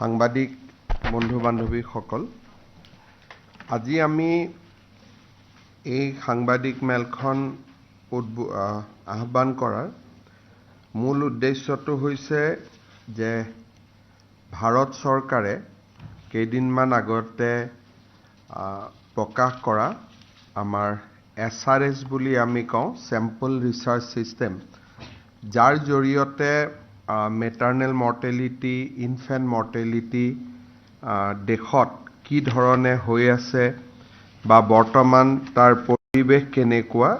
সাংবাদিক বন্ধু বান্ধৱীসকল, আজি আমি এই সাংবাদিক মেলখন আহ্বান কৰাৰ মূল উদ্দেশ্যটো হৈছে যে ভাৰত চৰকাৰে কেইদিনমান আগতে প্ৰকাশ কৰা আমাৰ SRS বুলি আমি কওঁ, চেম্পল ৰিচাৰ্চ চিষ্টেম, যাৰ জৰিয়তে maternal mortality, infant mortality দেশত কি ধৰণে হৈ আছে বা বৰ্তমান তাৰ পৰিৱেশ কেনেকুৱা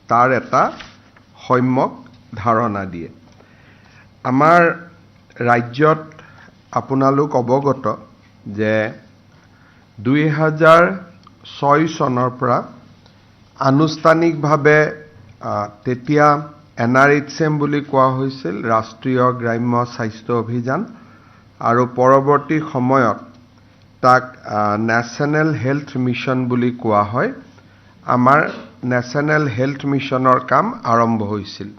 তাৰ এটা সম্যক ধাৰণা দিয়ে। আমাৰ ৰাজ্যত আপোনালোক অৱগত যে 2006 চনৰ পৰা আনুষ্ঠানিকভাৱে তেতিয়া NRHM বুলি কোৱা হৈছিল, ৰাষ্ট্ৰীয় গ্ৰাম্য স্বাস্থ্য অভিযান, আৰু পৰৱৰ্তী সময়ত তাক নেশ্যনেল হেল্থ মিছন বুলি কোৱা হয়। আমাৰ নেশ্যনেল হেল্থ মিছনৰ কাম আৰম্ভ হৈছিল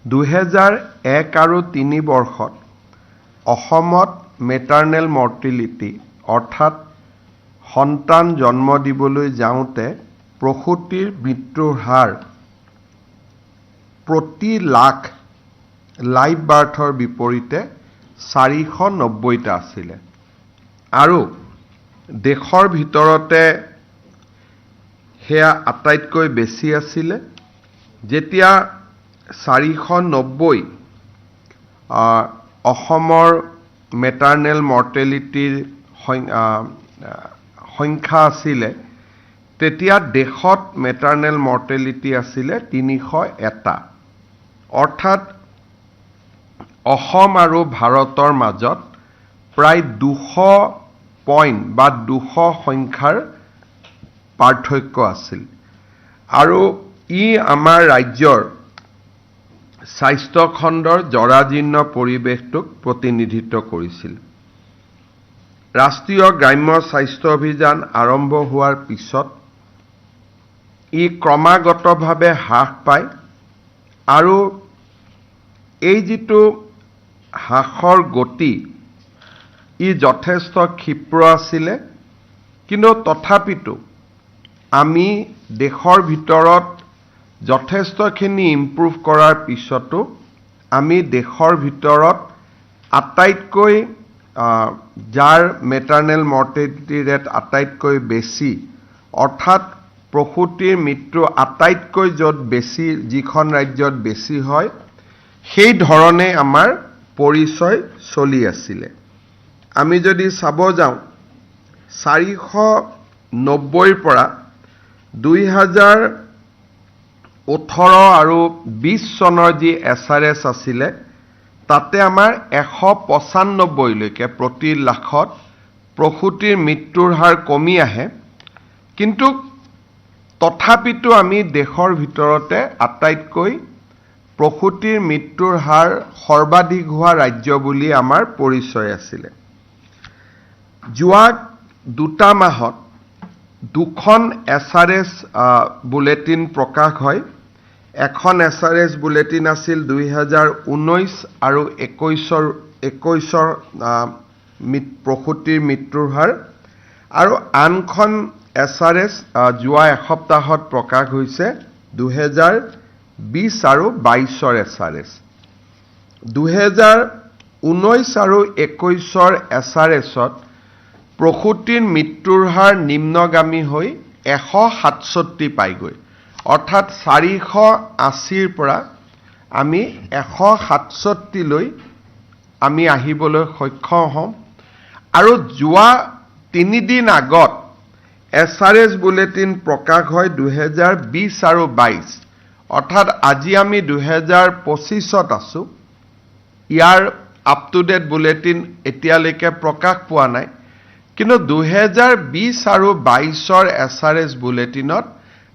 2001 আৰু 3 বৰ্ষত। অসমত মেটাৰ্নেল মৰ্টিলিটি অৰ্থাৎ সন্তান জন্ম দিবলৈ যাওঁতে প্ৰসূতিৰ মৃত্যুৰ হাৰ প্ৰতি লাখ লাইভ বাৰ্থৰ বিপৰীতে 490টা আছিলে, আৰু দেশৰ ভিতৰতে হেয়া আটাইতকৈ বেছি আছিলে। যেতিয়া 490 অসমৰ মেটাৰ্নেল মৰ্টেলিটিৰ সংখ্যা আছিলে, তেতিয়া দেশত মেটাৰ্নেল মৰ্টেলিটি আছিলে 301টা। অৰ্থাৎ অসম আৰু ভাৰতৰ মাজত প্ৰায় 200 পইণ্ট বা 200 সংখ্যাৰ পাৰ্থক্য আছিল, আৰু ই আমাৰ ৰাজ্যৰ স্বাস্থ্য খণ্ডৰ জৰাজীৰ্ণ পৰিৱেশটোক প্ৰতিনিধিত্ব কৰিছিল। ৰাষ্ট্ৰীয় গ্ৰাম্য স্বাস্থ্য অভিযান আৰম্ভ হোৱাৰ পিছত ই ক্ৰমাগতভাৱে হ্ৰাস পায়, আৰু এই যিটো হ্ৰাসৰ গতি ই যথেষ্ট ক্ষীপ্ৰ আছিলে, কিন্তু তথাপিতো আমি দেশৰ ভিতৰত যথেষ্টখিনি ইম্প্ৰুভ কৰাৰ পিছতো আমি দেশৰ ভিতৰত আটাইতকৈ যাৰ মেটাৰ্নেল মৰ্টেলিটি ৰেট আটাইতকৈ বেছি, অৰ্থাৎ প্ৰসূতিৰ মৃত্যু আটাইতকৈ য'ত বেছি, যিখন ৰাজ্যত বেছি হয়, সেই ধৰণে আমাৰ পৰিচয় চলি আছিলে। আমি যদি চাব যাওঁ 490ৰ পৰা 2018 আৰু 20 চনৰ যি SRS আছিলে, তাতে আমাৰ 195লৈকে প্ৰতি লাখত প্ৰসূতিৰ মৃত্যুৰ হাৰ কমি আহে, কিন্তু তথাপিতো আমি দেশৰ ভিতৰতে আটাইতকৈ প্ৰসূতিৰ মৃত্যুৰ হাৰ সৰ্বাধিক হোৱা ৰাজ্য বুলি আমাৰ পৰিচয় আছিলে। যোৱা 2 মাহত 2খন SRS বুলেটিন প্ৰকাশ হয়। এখন SRS বুলেটিন আছিল 2019 আৰু 21ৰ প্ৰসূতিৰ মৃত্যুৰ হাৰ, আৰু আনখন SRS যোৱা এসপ্তাহত প্ৰকাশ হৈছে 2020 আৰু 22ৰ SRS। 2019 আৰু 21ৰ SRSত প্ৰসূতিৰ মৃত্যুৰ হাৰ নিম্নগামী হৈ 167 পাইগৈ, অৰ্থাৎ 480ৰ পৰা আমি 167লৈ আমি আহিবলৈ সক্ষম হ'ম। আৰু যোৱা 3 দিন আগত SRS বুলেটিন প্ৰকাশ হয় 2020 আৰু 22, অৰ্থাৎ আজি আমি 2025ত আছোঁ। ইয়াৰ আপ টু ডেট বুলেটিন এতিয়ালৈকে প্ৰকাশ পোৱা নাই, কিন্তু 2020 আৰু 22ৰ SRS বুলেটিনত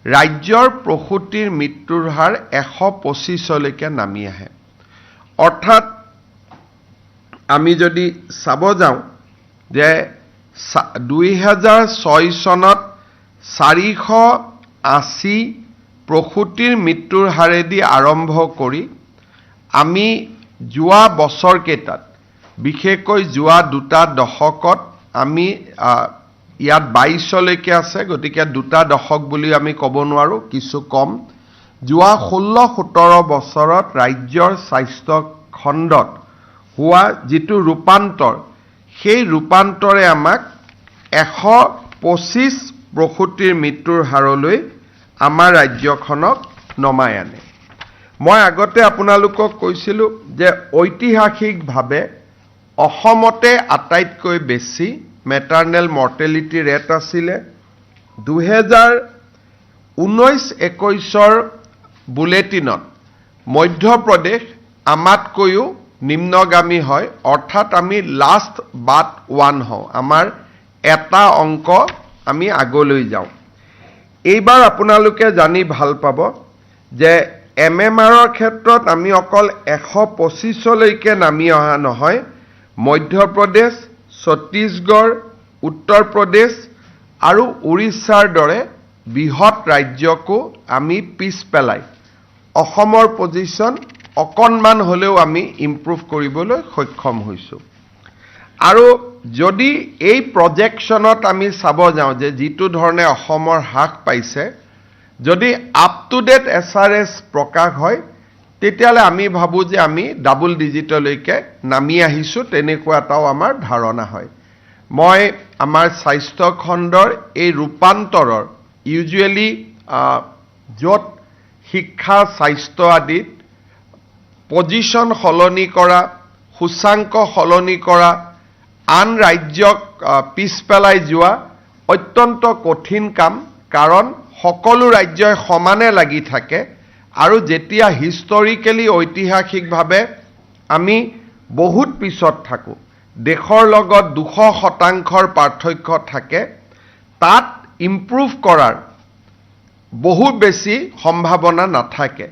ৰাজ্যৰ প্ৰসূতিৰ মৃত্যুৰ হাৰ 125লৈকে নামি আহে। অৰ্থাৎ আমি যদি চাব যাওঁ যে 2006 চনত 480 প্ৰসূতিৰ মৃত্যুৰ হাৰেদি আৰম্ভ কৰি আমি যোৱা বছৰকেইটাত বিশেষকৈ যোৱা দুটা দশকত আমি ইয়াত 22লৈকে আছে, গতিকে দুটা দশক বুলি আমি ক'ব নোৱাৰো, কিছু কম। যোৱা 16-17 বছৰত ৰাজ্যৰ স্বাস্থ্য খণ্ডত হোৱা যিটো ৰূপান্তৰ, সেই ৰূপান্তৰে আমাক 125 প্ৰসূতিৰ মৃত্যুৰ হাৰলৈ আমাৰ ৰাজ্যখনক নমাই আনে। মই আগতে আপোনালোকক কৈছিলোঁ যে ঐতিহাসিকভাৱে অসমতে আটাইতকৈ বেছি মেটাৰ্নেল মৰ্টেলিটি ৰেট আছিলে। 2019-21ৰ বুলেটিনত মধ্যপ্ৰদেশ আমাতকৈও নিম্নগামী হয়, অৰ্থাৎ আমি লাষ্ট বাট ওৱান হওঁ, আমাৰ এটা অংক আমি আগলৈ যাওঁ। এইবাৰ আপোনালোকে জানি ভাল পাব যে MMRৰ ক্ষেত্ৰত আমি অকল 125লৈকে নামি অহা নহয়, মধ্যপ্ৰদেশ, ছত্তীশগড়, উত্তৰ প্ৰদেশ আৰু উৰিষ্যাৰ দৰে বৃহৎ ৰাজ্যকো আমি পিছ পেলাই অসমৰ পজিশ্যন অকণমান হ'লেও আমি ইম্প্ৰুভ কৰিবলৈ সক্ষম হৈছোঁ। আৰু যদি এই প্ৰজেকশ্যনত আমি চাব যাওঁ যে যিটো ধৰণে অসমৰ হ্ৰাস পাইছে, যদি আপ টু ডেট SRS প্ৰকাশ হয়, তেতিয়াহ'লে আমি ভাবোঁ যে আমি ডাবল ডিজিটলৈকে নামি আহিছোঁ, তেনেকুৱা এটাও আমাৰ ধাৰণা হয়। মই আমাৰ স্বাস্থ্য খণ্ডৰ এই ৰূপান্তৰৰ ইউজুৱেলি য'ত শিক্ষা, স্বাস্থ্য আদিত পজিশ্যন সলনি কৰা, সূচাংক সলনি কৰা, আন ৰাজ্যক পিছ পেলাই যোৱা অত্যন্ত কঠিন কাম, কাৰণ সকলো ৰাজ্যই সমানে লাগি থাকে আৰু যেতিয়া হিষ্টৰিকেলি ঐতিহাসিকভাৱে আমি বহুত পিছত থাকোঁ, দেশৰ লগত 200% পাৰ্থক্য থাকে, তাত ইম্প্ৰুভ কৰাৰ বহুত বেছি সম্ভাৱনা নাথাকে।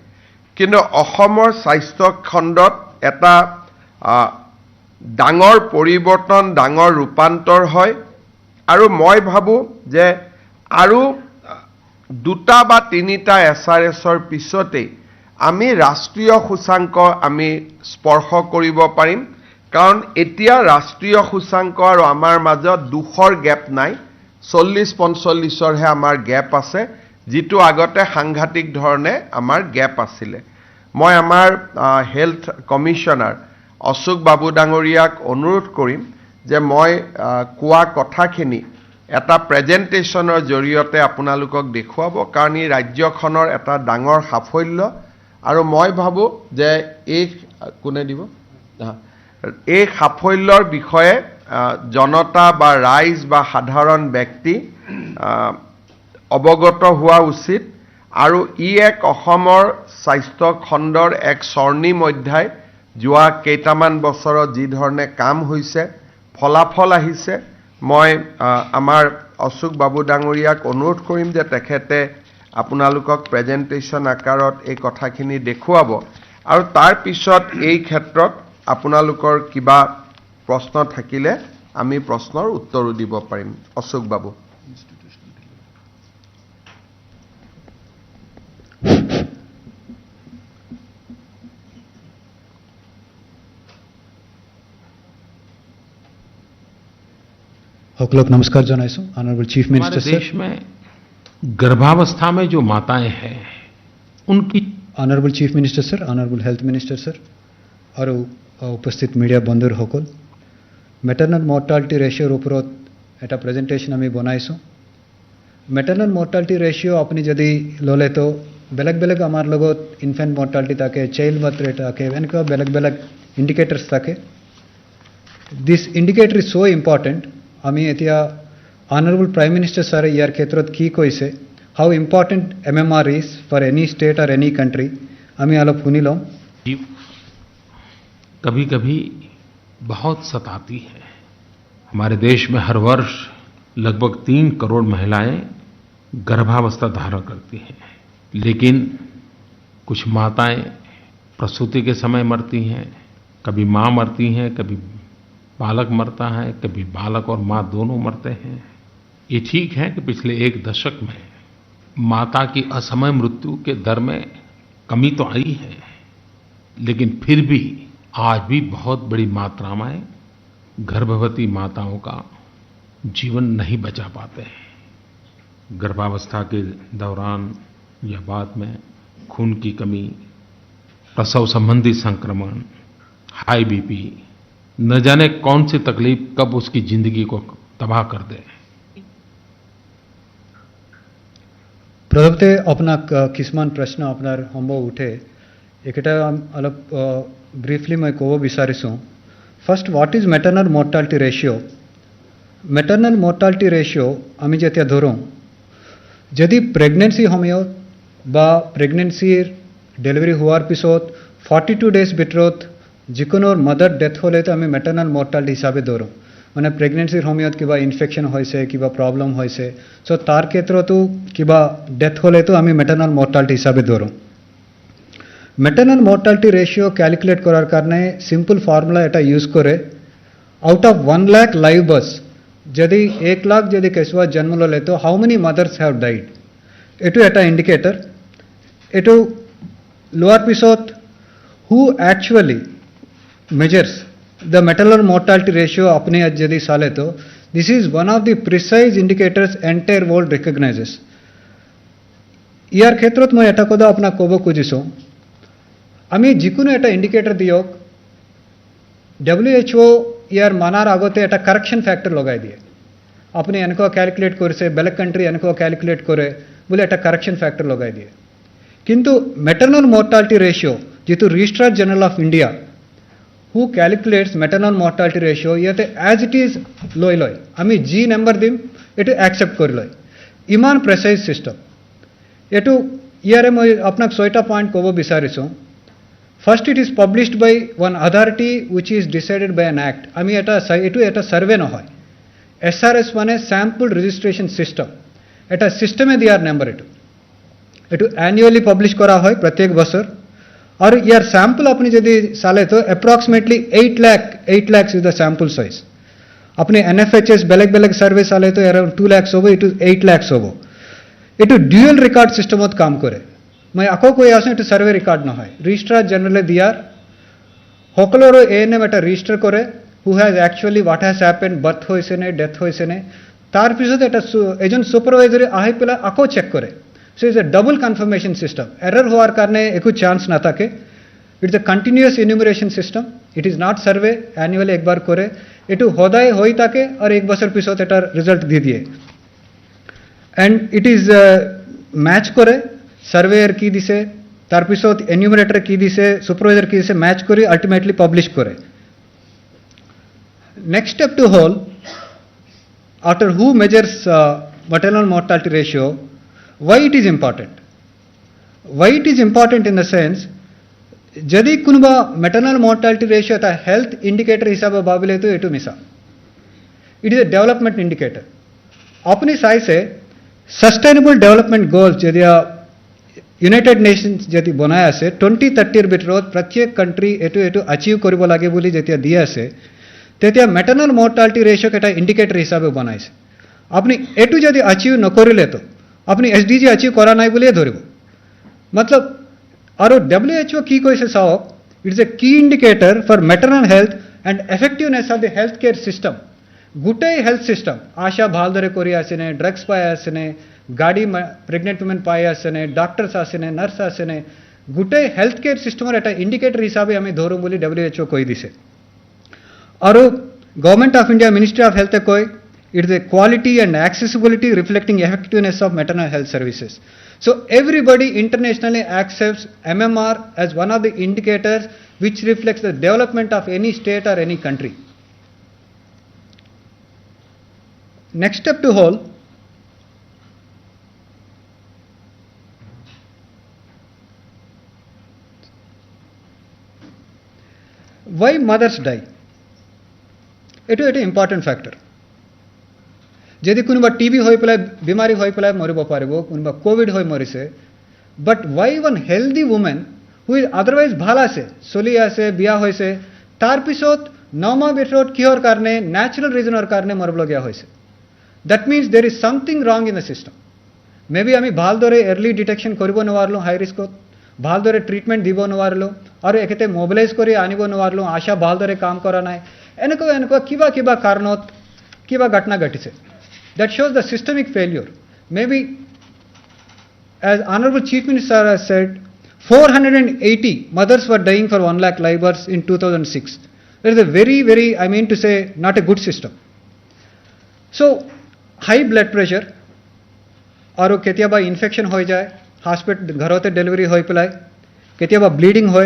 কিন্তু অসমৰ স্বাস্থ্য খণ্ডত এটা ডাঙৰ পৰিৱৰ্তন, ডাঙৰ ৰূপান্তৰ হয়। আৰু মই ভাবোঁ যে আৰু 2টা বা 3টা SRSৰ পিছতেই আমি ৰাষ্ট্ৰীয় সূচাংক আমি স্পৰ্শ কৰিব পাৰিম, কাৰণ এতিয়া ৰাষ্ট্ৰীয় সূচাংক আৰু আমাৰ মাজত 200ৰ গেপ নাই, 40-45ৰহে আমাৰ গেপ আছে, যিটো আগতে সাংঘাতিক ধৰণে আমাৰ গেপ আছিলে। মই আমাৰ হেল্থ কমিশ্যনাৰ অশোক বাবু ডাঙৰীয়াক অনুৰোধ কৰিম যে মই কোৱা কথাখিনি এটা প্ৰেজেণ্টেশ্যনৰ জৰিয়তে আপোনালোকক দেখুৱাব, কাৰণ ই ৰাজ্যখনৰ এটা ডাঙৰ সাফল্য। আৰু মই ভাবোঁ যে এই কোনে দিব এই সাফল্যৰ বিষয়ে জনতা বা ৰাইজ বা সাধাৰণ ব্যক্তি অৱগত হোৱা উচিত। আৰু ই এক অসমৰ স্বাস্থ্য খণ্ডৰ এক স্বৰ্ণিম অধ্যায়। যোৱা কেইটামান বছৰত যি ধৰণে কাম হৈছে, ফলাফল আহিছে, মই আমাৰ অশোক বাবু ডাঙৰীয়াক অনুৰোধ কৰিম যে তেখেতে আপোনালোকক প্ৰেজেণ্টেশ্যন আকাৰত এই কথাখিনি দেখুৱাব, আৰু তাৰ পিছত এই ক্ষেত্ৰত আপোনালোকৰ কিবা প্ৰশ্ন থাকিলে আমি প্ৰশ্নৰ উত্তৰো দিব পাৰিম। অশোক বাবু। लोग नमस्कार जनाइसु ऑनरेबल चीफ मिनिस्टर सर। देश में गर्भावस्था में जो माताएं हैं उनकी honourable chief minister sir, honourable health minister sir और उपस्थित मीडिया बंधुर सकल, मेटर्नल मर्टालिटी रेशियोर ऊपर एटा प्रेजेंटेशन आमी बनाइसु। मेटर्नल मर्टालिटी रेशियो अपनी यदि लले तो बेलेग बेलेग आमार लगत इनफेंट मर्टालिटी थाके, चाइल्ड बर्थ रेट थाके, एनका बेलेग बेलेग इंडिकेटर्स थाके। This indicator is so important. आमी एतिया ऑनरेबल प्राइम मिनिस्टर सर यार क्षेत्रत की কৈছে how important MMR is for any state और एनी कंट्री, आमी आलोप শুনিলম। कभी कभी बहुत सताती है। हमारे देश में हर वर्ष लगभग 3 करोड़ महिलाएं गर्भावस्था धारण करती हैं, लेकिन कुछ माताएं प्रसूति के समय मरती हैं, कभी मां मरती हैं, कभी बालक मरता है, कभी बालक और मां दोनों मरते हैं। ये ठीक है कि पिछले 1 दशक में माता की असमय मृत्यु के दर में कमी तो आई है, लेकिन फिर भी आज भी बहुत बड़ी मात्रा में गर्भवती माताओं का जीवन नहीं बचा पाते हैं। गर्भावस्था के दौरान या बाद में खून की कमी, प्रसव संबंधी संक्रमण, हाई बीपी, न जाने कौन सी तकलीफ कब उसकी जिंदगी को तबाह कर दे। प्रथमते अपना किसमान प्रश्न अपनार सम्भव उठे एकेटा अलग ब्रीफली मैं कब विचारिছোঁ। First, what is maternal mortality ratio? Maternal mortality ratio आमी जेतिया धरूँ, यदि प्रेगनेंसी সময়ত বা প্রেগনেন্সির ডেলিভারি হওয়ার পিছত 42 ডেজ ভিতৰত যিকোনো মাদার ডেথ হলে তো আমি ম্যাটারনাল মর্টালিটি হিসাবে ধরো, মানে প্রেগনেন্সির সময়ত কিবা ইনফেকশন হয়েছে, কিবা প্রবলেম হয়েছে, সো তার ক্ষেত্রতো কিবা ডেথ হলে তো আমি ম্যাটারনাল মর্টালিটি হিসাবে ধরো। ম্যাটারনাল মর্টালিটি রেশিও ক্যালকুলেট করার কারণে সিম্পল ফর্মুলা এটা ইউজ করে out of 1 lakh live birth যদি 1 লাখ যদি কেসুয়া জন্ম ললে তো হাউ মেনি মাদার্স হ্যাভ ডাইড, এটু এটা ইন্ডিকেটর। এটু লোয়ার পিছত who actually measures the maternal mortality ratio अपने यदि साले तो this is one of the precise indicators entire world recognizes। ইয়ার ক্ষেত্ৰত মই এটা কথা আপোনাক ক'ব খুজিছোঁ, আমি যিকোনো এটা ইণ্ডিকেটৰ দিয়ক WHO ইয়াৰ মানাৰ আগতে এটা কাৰেকশ্যন ফেক্টৰ লগাই দিয়ে। আপুনি এনেকুৱা ক্যালকুলেট কৰিছে, বেলেগ কাণ্ট্ৰি এনেকুৱা ক্যালকুলেট কৰে বুলি এটা কাৰেকশ্যন ফেক্টৰ লগাই দিয়ে। কিন্তু ম্যাটারনাল মর্টালিটি রেশিও যেটো registrar general of India who calculates maternal mortality ratio ইয়াতে as it is লয় লয়, আমি জি নাম্বার দিম এটো অ্যাকসেপ্ট কৰি লয়। ইমান প্ৰেসাইজ সিস্টেম এটো ইয়াৰে মই আপোনাক 6টা পয়েন্ট ক'ব বিচাৰিছোঁ। First, it is published by one authority which is decided by an act. আমি এটো এটা সার্ভে নহয়, SRS মানে স্যাম্পল রেজিস্ট্রেশন সিস্টেম, এটা সিস্টেমে দিয়ার নাম্বার। এটো অ্যানুয়ালি পাবলিশ করা হয় প্রত্যেক বছর। और यार सैंपल अपनी यदि साले तो approximately 8 lakh is the sample size. अपने NFHS बेलेग बेलेग सर्वे साले तो अराउंड 2 लाख होबो, इट 8 लाख होबो। इट ड्यूअल रिकॉर्ड सिस्टमत काम करे। मैं आको कोई आसे इट सर्वे रिकॉर्ड न হয়, রেজিস্ট্রার জেনারেলে দিয়ার সকলর ANM এটা রেজিস্টার করে who has actually what has happened, birth হইছে নে ডেথ হইছে নে, তার পিছত এটা এজন সুপারভাইজারে আহি পেলা আকো চেক করে। So it's a double confirmation system. Error होवार कारणे एको चांस ना থাকে। It's a continuous enumeration system. It is not survey, annually एक बार करे। एटू होदाय होई থাকে और एक बছর পিছত এটার রেজাল্ট দিয়ে দিয়ে। And it is match করে সার্ভেয়ার কি দিছে, তার পিছত এনুমারেটর কি দিছে, সুপারভাইজার কি দিছে, ম্যাচ করে আলটিমেটলি পাবলিশ করে। Next step to whole, after who measures maternal mortality ratio, why it is important? Why it is important in the sense, यदि कुनबा maternal mortality ratio था health indicator हिसाब बाबिले तो एटू मिसा, it is a development indicator। अपनी side से sustainable development goals यदि United Nations यदि बनाया से 2030 ভিতৰত प्रत्येक कंट्री एटू अचीव करिब लागे বুলি যেতিয়া দিয়া আছে, তেতিয়া maternal mortality ratio এটা ইন্ডিকেটর হিসাবে বনাইছে। আপনি এটু যদি अचीव নকৰিলে তো अपनी SDG अचीव करा নাই বুলিয়ে ধরিব। मतलब और WHO की কৈছে চাওক, it's a key indicator for maternal health and effectiveness of the health care system. গোটেই হেলথ সিস্টেম আশা ভালদৰে কৰি আছেনে, ড্ৰাগছ পাই আছেনে, গাড়ী প্ৰেগনেণ্ট উমেন পাই আছেনে, ডাক্তাৰ্ছ আছেনে, নাৰ্ছ আছেনে, গোটেই হেলথ কেয়াৰ সিস্টেমৰ এটা ইণ্ডিকেটৰ হিচাপে আমি ধৰোঁ বুলি WHO কৈ দিছে। আৰু government of India ministry of হেল্থে কয় it is a quality and accessibility reflecting effectiveness of maternal health services. So everybody internationally accepts MMR as one of the indicators which reflects the development of any state or any country. Next step to whole, why mothers die? It is an important factor। यदि कोनोबा TB होई पेला बीमारी होई पेला मरिब पारिबो, कोनोबा Covid होई मरिसे, but why one healthy women who is otherwise ভাল আছে, চলি আছে, বিয়া হইছে, তার পিছত 9 মাহ ভিতৰত কিহৰ কাৰণে ন্যাচাৰাল ৰিজনৰ কাৰণে মৰিবলগীয়া হৈছে। That means there is something wrong in the system. May be আমি ভালদৰে अर्ली डिटेक्शन কৰিব নোৱাৰলো হাই ৰিস্কত, ভাল দৰে ট্ৰিটমেণ্ট দিব নোৱাৰিলোঁ আৰু একেতে মোবিলাইজ কৰি আনিব নোৱাৰিলোঁ আশা ভাল দৰে কাম কৰা নাই এনেকুৱা কিবা কিবা কাৰণত কিবা ঘটনা ঘটিছে that shows the systemic failure maybe as honorable chief minister has said 480 mothers were dying for 1 lakh labors in 2006 it is a very I mean to say not a good system so high blood pressure और केतियाबा infection हो जाए hospital घरों delivery हो पेलाय केतियाबा bleeding हो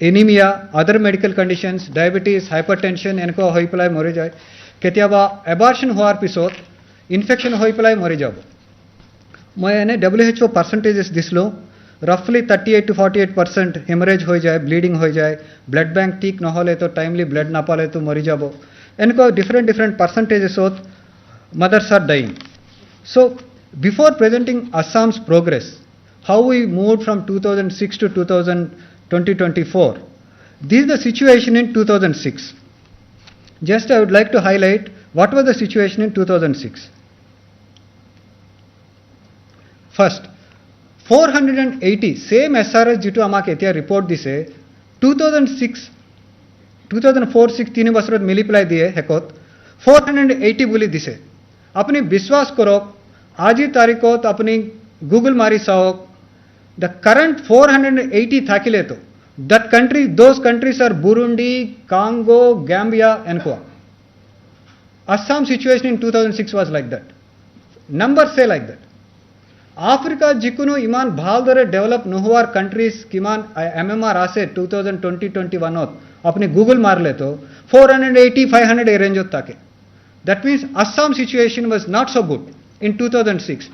anaemia other medical conditions diabetes hypertension Enco हो पेलाय मरी जाए केतियाबा aberration होवार पिছত इन्फेक्शन हो पेलाय मरी जाब मैं एने WHO परसेंटेजेस दिसलो रफली 38 to 48% हेमरेज हो जाए ब्लीडिंग हो जाए ब्लड बैंक ठीक न होले तो टाइमली ब्लड ना पाले तो मरी जाब एनको डिफरेंट परसेंटेजेस होत mothers are dying so before presenting Assam's progress, how we moved from 2006 to 2024, this is the situation in 2006. Just I would like to highlight what was the situation in 2006. First, 480, same SRS jitu amak etia report dise, 2006, 2004-6 तीन बसरत मिली पिलाई दिए हेकोत, 480 बोली दिसे. अपनी विश्वास करो आज ही तारीखों तो अपनी गूगल मारी साओ द करंट 480 थाकिले तो that country those countries are Burundi, Congo, Gambia and Kwa. Assam situation in 2006 was like that. Numbers say like that. Africa jikuno iman bhal dore develop nuhuar countries kiman MMR ase 2020-21 होत अपने Google मार ले तो 480-500 range होता के. That means Assam situation was not so good. In 2006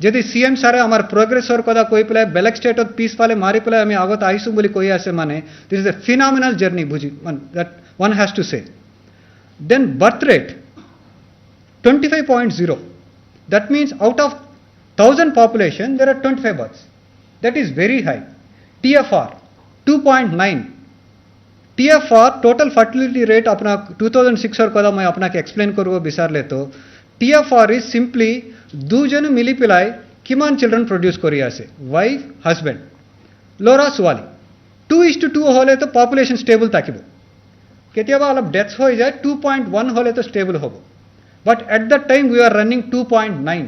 यदि CM सारे हमार progress और कदा कोई पिलाय बेलेक स्टेट ऑफ पीस वाले मारी पिलाय हमें आगत आईसु बोली कोई ऐसे माने this is a phenomenal journey बुझी that one has to say then birth rate 25.0 that means out of 1000 population there are 25 births that is very high TFR 2.9 TFR total fertility rate अपना 2006 और कदा मैं अपना के एक्सप्लेन करूँ विचार ले तो TFR is simply दो जन मिली पिलाई किमान चिल्ड्रन प्रोड्यूस करिया से वाइफ हस्बैंड लोरा सुवाली 2:2 होले तो पॉपुलेशन स्टेबल ताकिबो केतियाबा अलग डेथ्स हो जाए 2.1 होले तो स्टेबल होबो but at that time we are running 2.9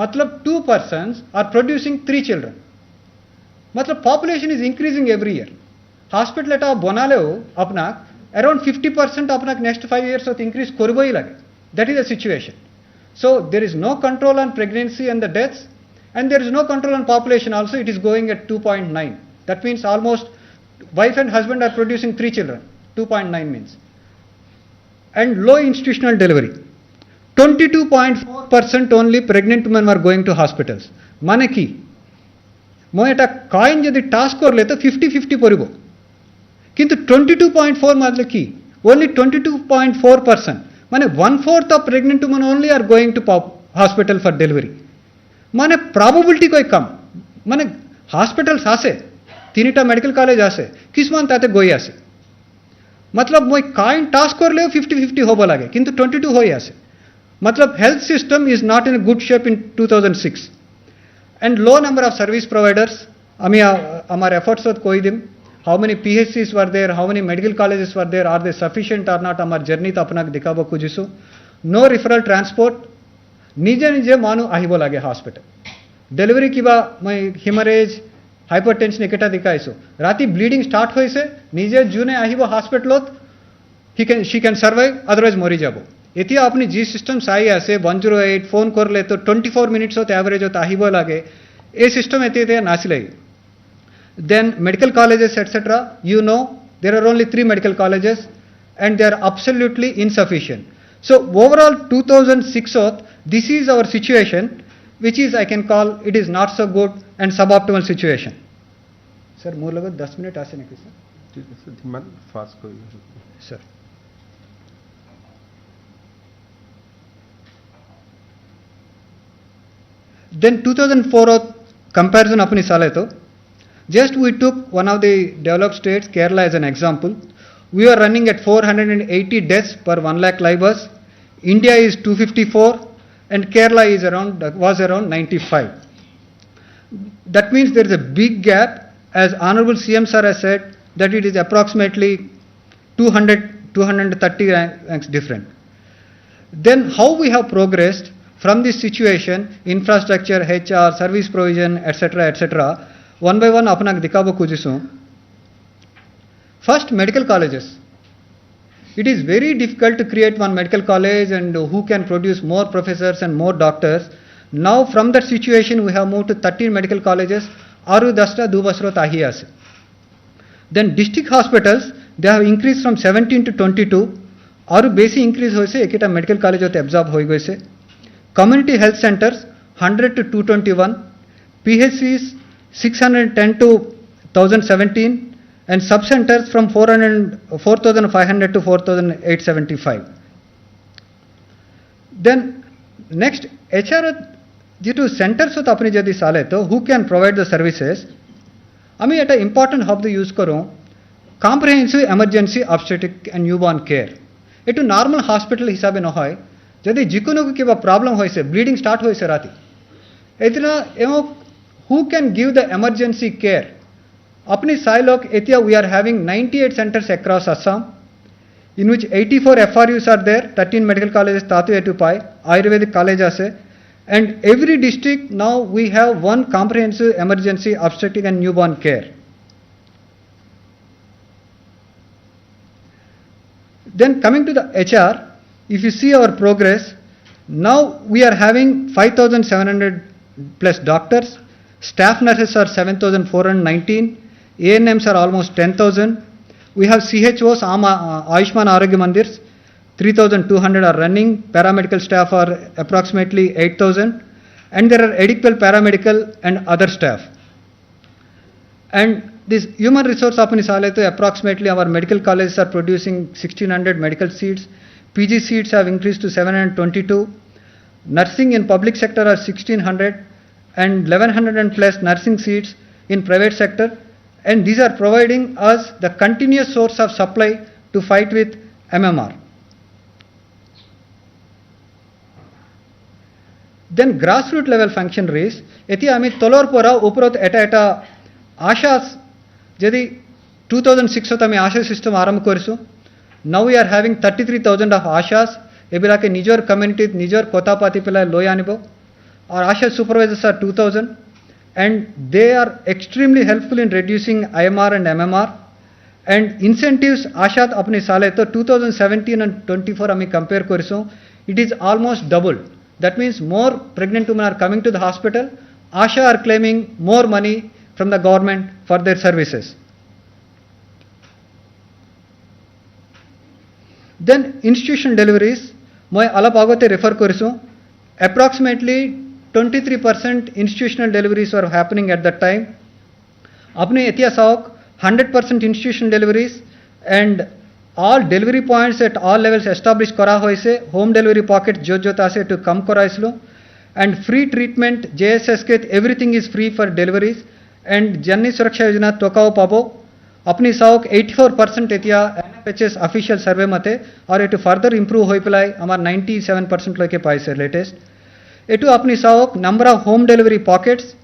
मतलब 2 persons आर प्रोड्यूसिंग 3 चिल्ड्रन मतलब population is increasing every year hospital एटा बनाले हो अपना अराउंड 50% अपना नेक्स्ट 5 years होत इंक्रीज करबो ही लगे that is the situation So there is no control on pregnancy and the deaths and there is no control on population also it is going at 2.9 that means almost wife and husband are producing 3 children 2.9 means and low institutional delivery 22.4% only pregnant women were going to hospitals माने कि मैं एटा coin यदि task कर ले तो 50-50 परिबो किंतु 22.4 मतलब कि only 22.4% माने 1/4 of pregnant women only are going to hospital for delivery माने probability कोई कम माने hospitals आसे तीनिटा मेडिकल कॉलेज आसे किस मान ताते गोई आसे मतलब मैं काइन टास्क कर ले 50-50 होबो लागे किंतु 22 होई आसे मतलब health system is not in a good shape in 2006 and low number of service providers आमी हमारे efforts होत कोई दिन how many PHCs were there, how many medical colleges were there, are they sufficient or not हमार journey तो अपना दिखाबो कुजिसो no referral transport निजे निजे मानु आहिबो लागे हॉस्पिटल डिलीवरी किबा मैं हिमरेज हाइपरटेंशन एकेटा दिखाइसो राती ब्लीडिंग स्टार्ट होइसे निजे जुने आहिबो हॉस्पिटलत she can survive otherwise मरी जाबो एतिया अपनी जी सिस्टम साई आसे 108 फोन कर ले तो 24 minutes होत एवरेज होत आहिबो लागे ए सिस्टम एते नासी लगे then medical colleges etc you know there are only 3 medical colleges and they are absolutely insufficient so overall 2006 this is our situation which is I can call it is not so good and suboptimal situation sir more लगो 10 minute आसे नहीं sir ठीक है sir Dhiman fast कोई sir then 2004 comparison अपनी साले तो just we took one of the developed states Kerala as an example we are running at 480 deaths per 1 lakh labors India is 254 and Kerala is was around 95 that means there is a big gap as Honorable CM Sir has said, that it is approximately 230 ranks different. Then how we have progressed from this situation, infrastructure, HR, service provision, etc., one by one अपना दिखाबो खुजिसु. First, medical colleges. It is very difficult to create one medical college and who can produce more professors and more doctors. Now from that situation we have moved to 13 medical colleges. Aru dasta dubasro tahi ase. Then district hospitals, they have increased from 17 to 22. Aru basic increase hoise ekita medical college hote absorb hoi goise. Community health centers 100 to 221. PHCs 610 to 1017. And sub-centers from 4,500 to 4,875. Then next, HR due to centers होता अपनी जदी साले तो who can provide the services? अमी एटा important hub the use करो comprehensive emergency obstetric and newborn care. एटू normal hospital हिसाबे न होय जदी जिकुनो को केवा problem होय से bleeding start होय से राती. इतना ammo who can give the emergency care? अपनी साइलोक एतिया we are having 98 centers across Assam, in which 84 FRUs are there, 13 medical colleges Tatu Etupai, Ayurvedic college ase, and every district now we have one comprehensive emergency obstetric and newborn care. Then coming to the HR, if you see our progress, now we are having 5,700 plus doctors, staff nurses are 7,419, ANMs are almost 10,000. We have CHOs, Ayushman Arogya Mandirs, 3,200 are running. Paramedical staff are approximately 8,000. And there are adequate paramedical and other staff. And this human resource apni sale to approximately our medical colleges are producing 1,600 medical seats. PG seats have increased to 722. Nursing in public sector are 1,600 and 1,100 and plus nursing seats in private sector. And these are providing us the continuous source of supply to fight with MMR. Then grassroots level functionaries, eti ami tolor pora uprot eta ashas jadi 2006 ami asha system aram korisu. Now we are having 33,000 of ashas. Ebila ke nijor community nijor kota pati pila loy anibo. Our asha supervisors are 2,000. And they are extremely helpful in reducing IMR and MMR. And incentives, Ashat apni sale to 2017 and 24 ami compare koriso, it is almost double. That means more pregnant women are coming to the hospital. Asha are claiming more money from the government for their services. Then institutional deliveries, moi alap agote refer koriso, approximately 23% institutional deliveries were happening at that time. Apne etia saok 100% institutional deliveries and all delivery points at all levels established kora hoise, home delivery pocket jo tase to come kora islo, and free treatment JSS ke everything is free for deliveries, and Janni Suraksha Yojana tokao pabo apni saok 84% etia NFHS official survey mate or it further improve hoi pilai amar 97% loke paise latest. Etu apni saok number of home delivery pockets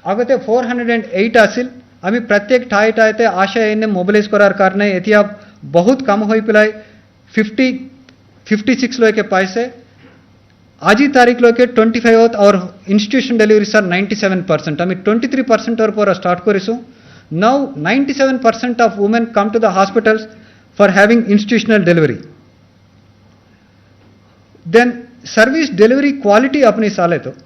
agate 408 asil ami pratyek thai te asha ene mobilize korar karne etia bahut kam hoi pilai 56 loke paise aji tarik loke 25th our institution deliveries are 97%. ami 23% or pora start korisu. Now 97% of women come to the hospitals for having institutional delivery. Then service delivery quality apni sale to,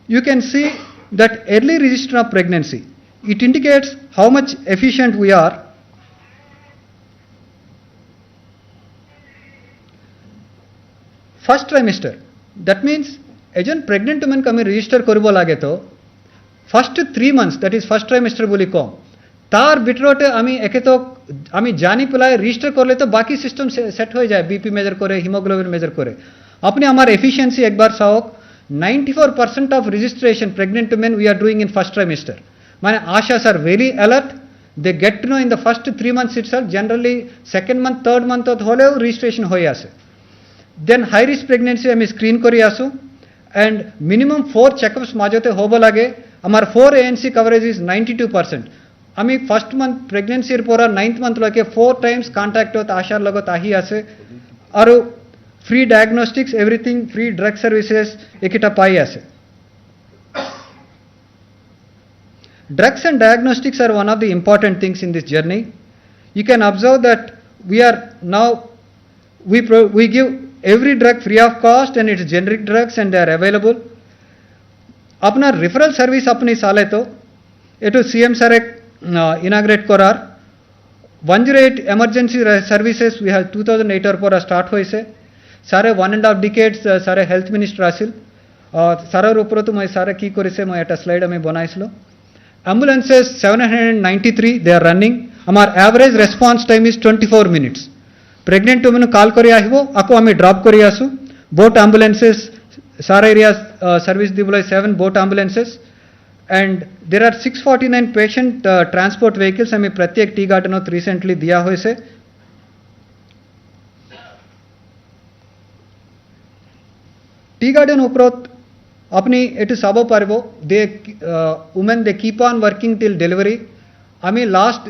you can see that early register of pregnancy, it indicates how much efficient we are. First trimester, that means agent pregnant woman kami register koribo lage to first 3 months, that is first trimester boli kom तार बिटरोटे आमी एके तो आमी जानी पिलाय register करले तो बाकी system set हो जाए बीपी मेजर करे हीमोग्लोबिन मेजर करे अपने हमारे एफिशिएंसी एक बार साओक 94% of registration pregnant women we are doing in first trimester माने ASHAs are very alert they get to know in the first 3 months itself generally second month third month तो होले रजिस्ट्रेशन होय आसे देन हाई रिस्क प्रेगनेंसी आमी screen करी आसु and minimum 4 checkups माजोते होबो लागे আমার 4 ANC coverage is 92%. আমি ফার্স্ট মান্থ প্রেগনেন্সির পর 9th মান্থ লকে 4 টাইমস কন্টাক্ট হত আশার লগত আহি আছে আর free diagnostics everything free drug services একিটা পাই আছে drugs and diagnostics are one of the important things in this journey. You can observe that we are now we give every drug free of cost and it's generic drugs and they are available. अपना referral service अपनी साले तो एटू CM sir एक inaugurate करार 108 emergency services we have 2008 और पर start हुए से सारे 1.5 decades सारे health minister आसिल सारा ऊपर तो मैं सारे की करे से मैं एटा slide में बनाइस लो ambulances 793 they are running हमार average response time is 24 minutes pregnant women call करी आहिबो आको हमें drop करी आसु boat ambulances सारे areas service दिबुलाई 7 boat ambulances and there are 649 patient transport vehicles हमें प्रत्येक टी गार्डन recently दिया हुए से टी गार्डन उपरोत अपनी एटू साबो पारबो they women they keep on working till delivery आमी लास्ट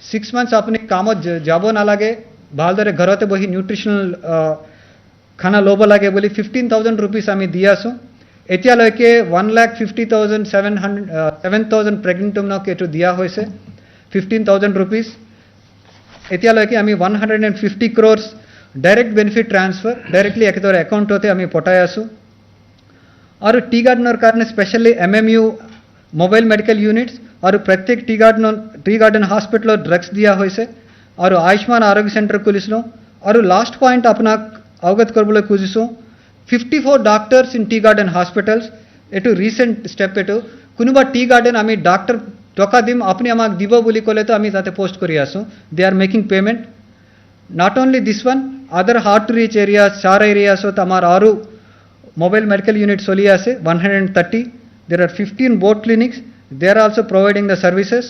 6 months अपने कामो जाबो ना लागे भालदरे घरते बही न्यूट्रिशनल खाना लोबो लागे बोली 15,000 रुपीस आमी दियासो एतिया लके 1,50,700 प्रेग्नेंट तुमनो के एटू दिया होइसे 15,000 रुपीस एतिया लके आमी 150 crores direct benefit transfer directly एकेदर अकाउंट होते आमी पटायासो और टी गार्डन कारण specially MMU mobile medical units और प्रत्येक टी गार्डन हॉस्पिटल ड्रग्स दिया होइसे और आयुष्मान आरोग्य सेंटर खुलिसलो और लास्ट पॉइंट अपना अवगत करबले खुजिसो 54 doctors in tea garden hospitals एटू रिसेंट स्टेप एटू कुनुबा टी गार्डन आमी डॉक्टर टका दिम अपनी आमाक दिबो बोली कोले तो आमी ताते पोस्ट करि आसो they are making payment not only this one other hard to reach areas 4 areas हो तमार आरु mobile medical unit solia se 130 there are 15 boat clinics they are also providing the services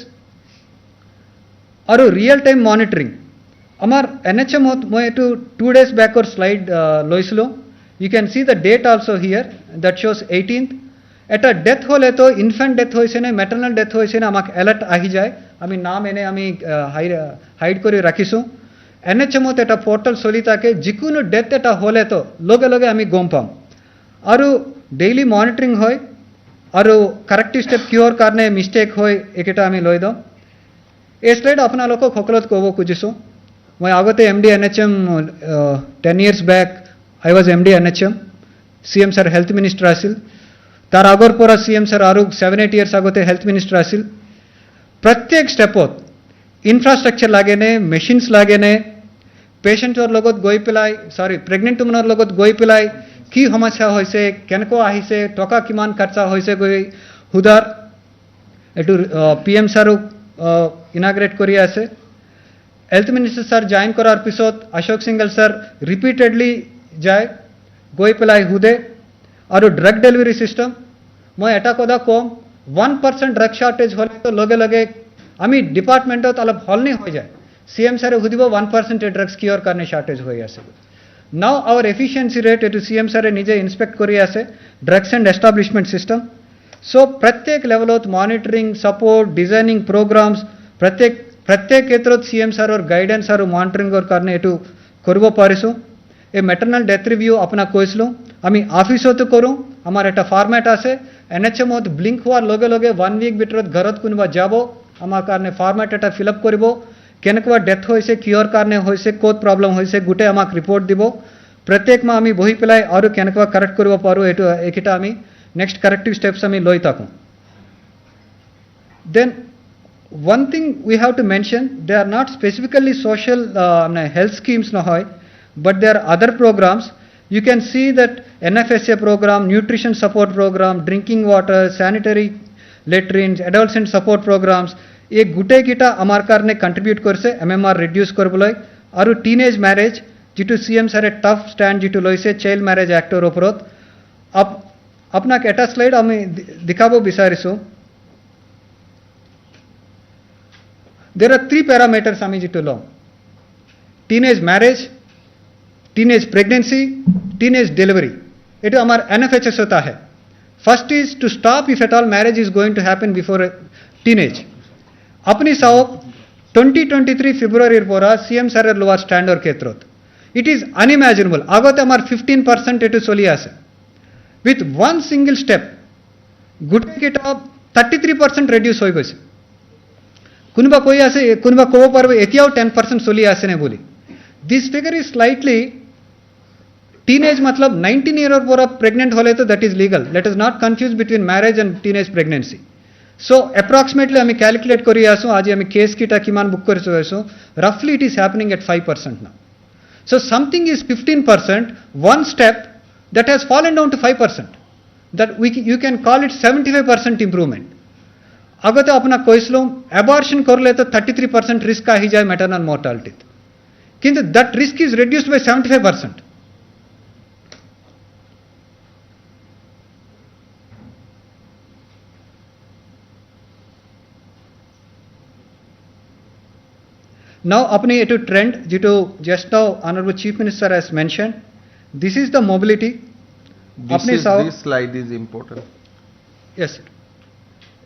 aru real time monitoring amar NHM mo to 2 days back or slide loislo you can see the date also here that shows 18th at a death hole to infant death hoise na maternal death hoise na amak alert ahi jay ami naam ene ami hide kori rakhisu NHM eta portal solita ke jikunu death eta hole to loge loge ami gom pam और daily monitoring होय और corrective step cure करने mistake होय एकेटा आमी लय दो ए slide अपना लोक खोकलत कोबो खुजिसो मैं आगते MD NHM 10 years back I was MD NHM CM sir health minister आसिल तार आगोर पर CM सर आरु 7-8 years आगते हेल्थ मिनिस्टर आसिल प्रत्येक स्टेपोत इंफ्रास्ट्रक्चर लागेने मेशिन्स लागेने पेशेंट और लगत गई पिलाई सॉरी प्रेग्नेंट वुमेनर लगत गई पिलाई की समस्या होइसे केनको आहिसे टका किमान खर्चा होइसे गई हुदार एटू PM सर इनाग्रेट करि आसे हेल्थ मिनिस्टर सर जॉइन करार पिसोत अशोक सिंगल सर रिपीटेडली जाय गई पिलाई हुदे और ड्रग डेलिवरी सिस्टम मैं एटा कदा कम 1% ड्रग शॉर्टेज होले तो लगे लगे आमी डिपार्टमेंटत अलग हल नहीं हो जाए CM सर हुदिबो 1% ड्रग्स क्योर करने शॉर्टेज होई आसे now our efficiency rate to CM sir nije inspect kori ase drugs and establishment system so pratyek level of monitoring support designing programs pratyek etrot CM sir or guidance or monitoring or karne etu korbo parisu a maternal death review apna koislo ami office hote koru amar eta format ase NHM ot blink huar loge loge 1 week bitrot gharot kunba jabo amar karne format eta fill up koribo केनकवा death होइसे cure करने होइसे कोत problem होइसे गुटे आमाक report दिबो प्रत्येक मा आमी बही पिलाई और केनकवा करेक्ट करबो पारो एटो एकिटा आमी नेक्स्ट करेक्टिव स्टेप्स आमी लई ताकू then one thing we have to mention they are not specifically social health schemes no hoy but there are other programs you can see that NFSA program nutrition support program drinking water sanitary latrines adolescent support programs एक गुटे कीटा अमार कारने contribute करसे MMR reduce कर बोले और teenage marriage जिटू CM सारे tough stand जिटू लोइसे child marriage एक्टर उपरोत अब अपना केटा स्लाइड हमें दिखाबो बिसारिसो देयर आर 3 पैरामीटर्स हमें जिटू लो teenage marriage teenage pregnancy teenage delivery एटू हमार NFHS होता है First is to stop if at all marriage is going to happen before a teenage. Apni sao 2023 February pora CM sir lower standard ketrot. It is unimaginable. Agote amar 15% etu soli ase. With one single step, good kita 33% reduce hoi goise. Kunba koi ase, kunba kovo parve etiao 10% soli ase ne boli. This figure is slightly teenage matlab 19-year pora pregnant hole to that is legal. Let us not confuse between marriage and teenage pregnancy. So approximately ami calculate kori asu aji ami case kita kiman book kori so roughly it is happening at 5% now. So something is 15%, one step that has fallen down to 5%. That you can call it 75% improvement. Agate apna koislo abortion korle to 33% risk ahi jai maternal mortality. Kintu that risk is reduced by 75%. Now, apne etu trend, jitu just now Honorable Chief Minister has mentioned, this is the mobility. This slide is important. Yes, sir.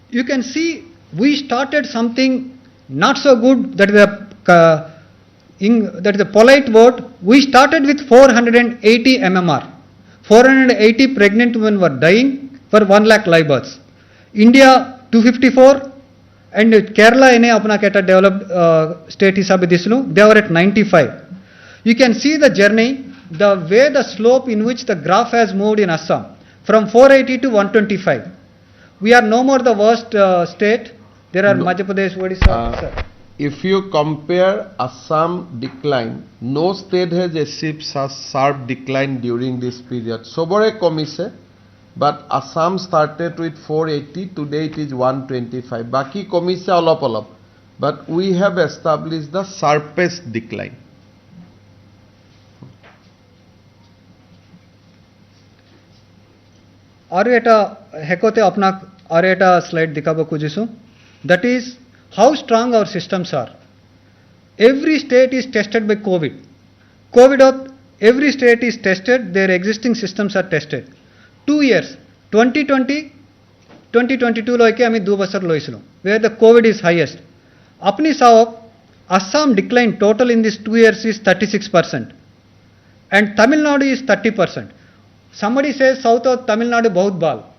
You can see we started something not so good, that is the polite word. We started with 480 MMR. 480 pregnant women were dying for 1 lakh live births. India 254. And Kerala in apna keta developed state hisabe dislu, they were at 95. You can see the journey, the way the slope in which the graph has moved in Assam from 480 to 125. We are no more the worst state. There are Madhya Pradesh, Odisha. If you compare Assam decline, no state has achieved such sharp decline during this period. Sobore komise. But Assam started with 480, today it is 125. Baki komise olop. But we have established the sharpest decline. Aru eta hekote apna aru eta slide dikabo kujisu. That is how strong our systems are. Every state is tested by COVID. Every state is tested, their existing systems are tested. 2 years, 2020, 2022 loike ami 2 basar loislo, where the COVID is highest. Apni sao Assam decline total in these 2 years is 36%, and Tamil Nadu is 30%. Somebody says south of Tamil Nadu bahut bal.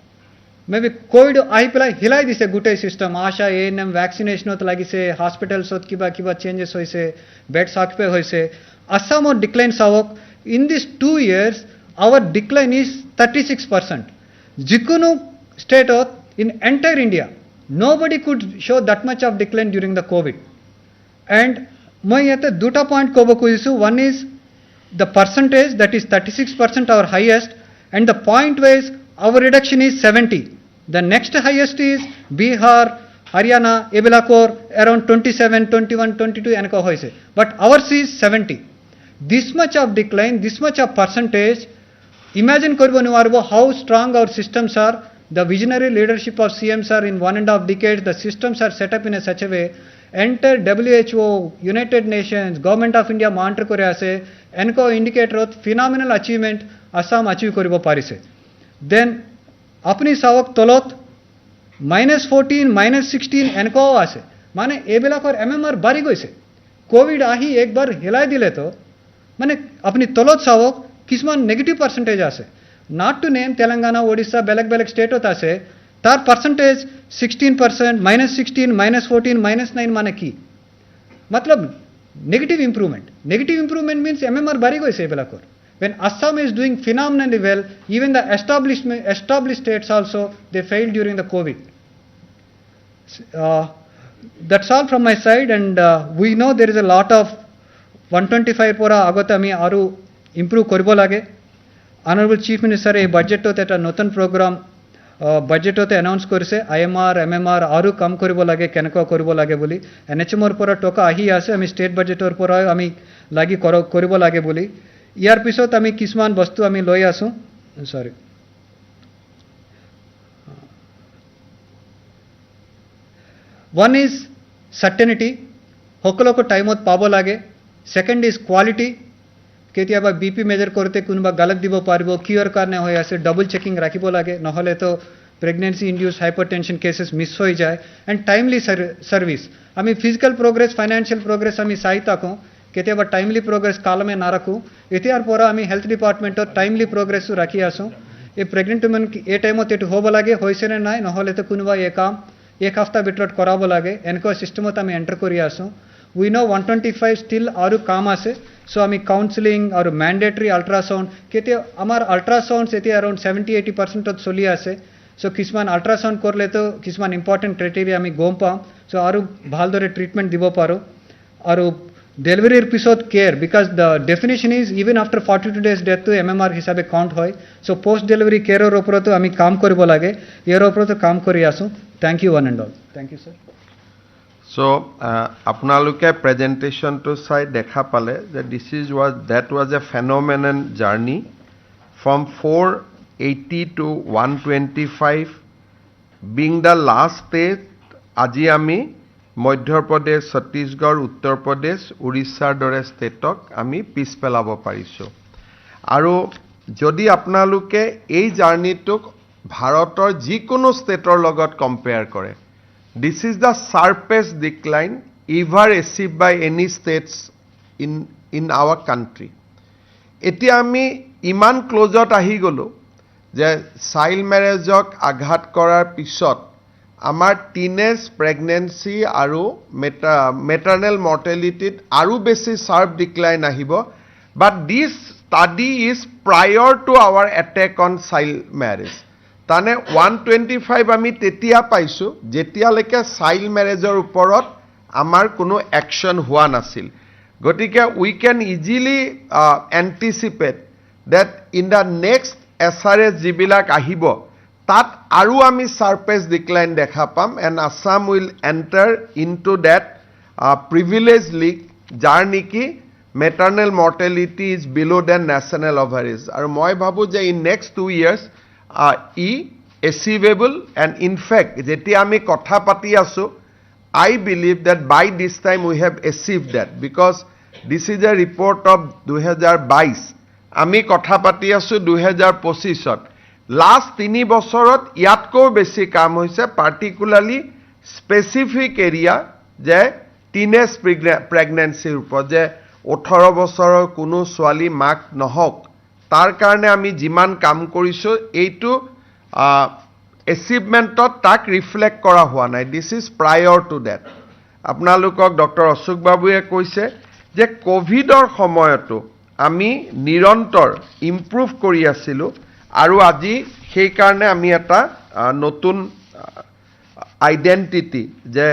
Maybe COVID ahi pela hilai dise gute system. Asha ANM vaccination hot lagi se, hospitals hot kiba changes hoise, beds occupy hoise. Assam or decline sao in these 2 years. Our decline is 36%. Jikunu state in entire India, nobody could show that much of decline during the COVID. And moi yate duta point kobo kuisu. One is the percentage, that is 36% our highest, and the point wise our reduction is 70. The next highest is Bihar, Haryana, Ebilakor around 27, 21, 22 enko hoise. But ours is 70. This much of decline, this much of percentage. Imagine how strong our systems are. The visionary leadership of CM sir in 1.5 decades, the systems are set up in such a way. Enter WHO, United Nations, Government of India monitor kore ase, enko indicator of phenomenal achievement Assam achieve koribo parise. Then apni sawak tolot -14, -16 enko ase. Mane ebela kor MMR bari goise. COVID ahi ek bar hilai dile to, mane apni tolot sawak kisman negative percentage ase. Not to name Telangana, Odisha, belak state ase, tar percentage 16%, -16, -14, -9 mane ki. Matlab negative improvement. Negative improvement means MMR bari goise belakor. When Assam is doing phenomenally well, even the established states also, they failed during the COVID. That's all from my side, and we know there is a lot of 125 pora agotami aru improve koribo lage. Honorable Chief Minister a budget to that a notan program budget to announce korise IMR MMR aru kam koribo lage kenako koribo lage boli NHMR pora toka ahi ase ami state budget or pora ami lagi koribo lage boli ইয়ার পিছত আমি কিছুমান বস্তু আমি লৈ আছো sorry one is certainty সকলক টাইমত পাব লাগে second is quality কেতিয়াবা বিপি মেজাৰ কৰোঁতে কোনোবা গালত দিব পাৰিব কিয়ৰ কাৰণে হৈ আছে ডাবল চেকিং ৰাখিব লাগে নহ'লে তো pregnancy induced hypertension cases miss হৈ যায় and timely service আমি physical progress financial progress আমি চাই থাকোঁ কেতিয়াবা timely progress কালমে নাৰাখোঁ এতিয়াৰ পৰা আমি health departmentত timely progress ৰাখি আছোঁ এই pregnant women এই টাইমত এইটো হ'ব লাগে হৈছে নে নাই নহ'লে তো কোনোবা এই কাম এক হপ্তাহ ভিতৰত কৰাব লাগে এনেকুৱা চিষ্টেমত আমি এণ্টাৰ কৰি আছোঁ we know 125 still আৰু কাম আছে so আমি কাউন্সেলিং আৰু mandatory ultrasound কেতিয়া আমাৰ ultrasounds এতিয়া around 70-80% চলি আছে so কিছুমান ultrasound কৰিলে তো কিছুমান important criteria আমি গম পাম so আৰু ভালদৰে ট্ৰিটমেণ্ট দিব পাৰোঁ আৰু ডেলিভাৰীৰ পিছত care because the definition is even after 42 days death to MMR হিচাপে কাউণ্ট হয় so post delivery কেয়াৰৰ ওপৰতো আমি কাম কৰিব লাগে ইয়াৰ ওপৰতো কাম কৰি আছোঁ thank you one and all thank you sir so আপোনালোকে প্ৰেজেন্টেশনটো চাই দেখা পালে যে that was a phenomenon journey from 480 to 125 being the last state আজি আমি মধ্যপ্ৰদেশ ছত্তীশগড় উত্তৰ প্ৰদেশ উৰিষ্যাৰ দৰে ষ্টেটক আমি পিছ পেলাব পাৰিছোঁ আৰু যদি আপোনালোকে এই জাৰ্নিটোক ভাৰতৰ যিকোনো ষ্টেটৰ লগত কম্পেয়াৰ কৰে this is the sharpest decline ever achieved by any states in our country এতিয়া আমি ইমান ক্লোজত আহি গলো যে চাইল্ড ম্যাৰেজক আঘাত কৰাৰ পিছত আমাৰ টিনেজ প্ৰেগনেন্সি আৰু maternal mortality আৰু বেছি sharp decline আহিব but this study is prior to our attack on child marriage তানে 125 আমি তেতিয়া পাইছো যেতিয়ালৈকে চাইল্ড ম্যাৰেজৰ ওপৰত আমাৰ কোনো অ্যাকশন হোৱা নাছিল গতিকে we can easily anticipate that in the next SRS যিবিলাক আহিব তাত আৰু আমি sharpest decline দেখা পাম and Assam will enter into that privilege league যাৰ নেকি maternal mortality is below the national average আৰু মই ভাবো যে in next 2 years achievable and in fact যেতিয়া আমি কথা পাতি আছো I believe that by this time we have achieved that because this is a report of 2022 আমি কথা পাতি আছো 2025ত লাষ্ট 3 বছৰত ইয়াতকৈ বেছি কাম হৈছে পাৰ্টিকুলাৰলি স্পেসিফিক এৰিয়া যে টিনেজ প্ৰেগনেন্সিৰ ওপৰত যে 18 বছৰৰ কোনো ছোৱালী মাক নহওক তাৰ কাৰণে আমি যিমান কাম কৰিছো এইটো এচিভমেন্টত তাক ৰিফ্লেক্ট কৰা হোৱা নাই দিস ইজ প্ৰায়ৰ টু দ্যাট আপোনালোকক ডক্টৰ অশোক বাবুৱে কৈছে যে কোভিডৰ সময়তো আমি নিৰন্তৰ ইমপ্ৰুভ কৰি আছিলো আৰু আজি সেই কাৰণে আমি এটা নতুন আইডেন্টিটি যে